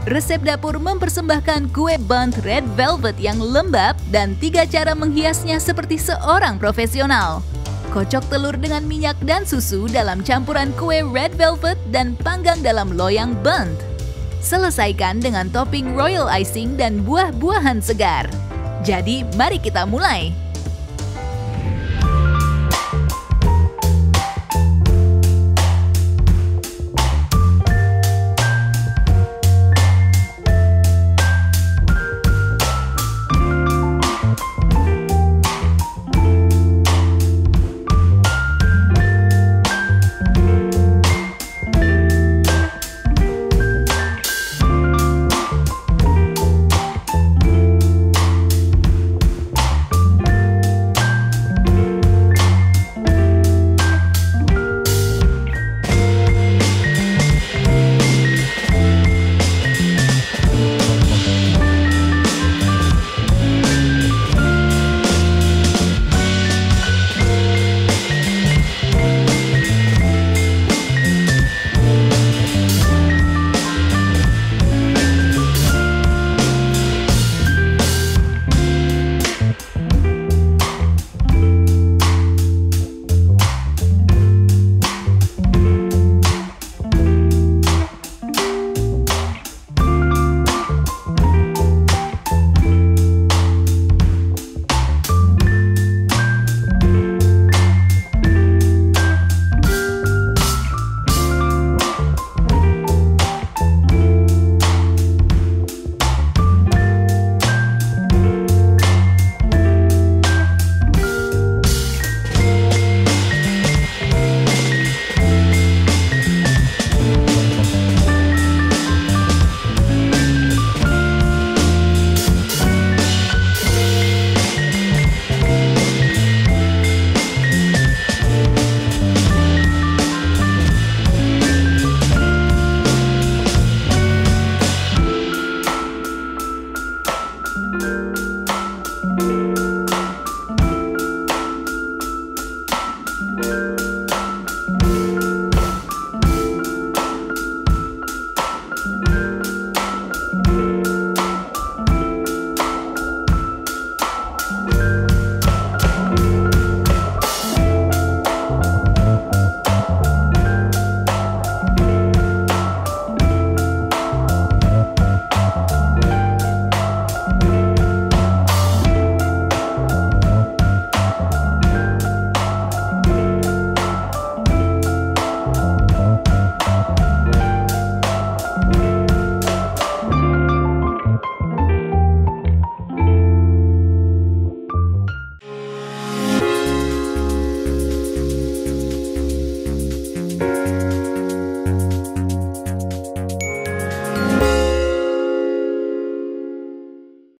Resep Dapur mempersembahkan kue bundt red velvet yang lembab dan 3 cara menghiasnya seperti seorang profesional. Kocok telur dengan minyak dan susu dalam campuran kue red velvet dan panggang dalam loyang bundt. Selesaikan dengan topping royal icing dan buah-buahan segar. Jadi, mari kita mulai.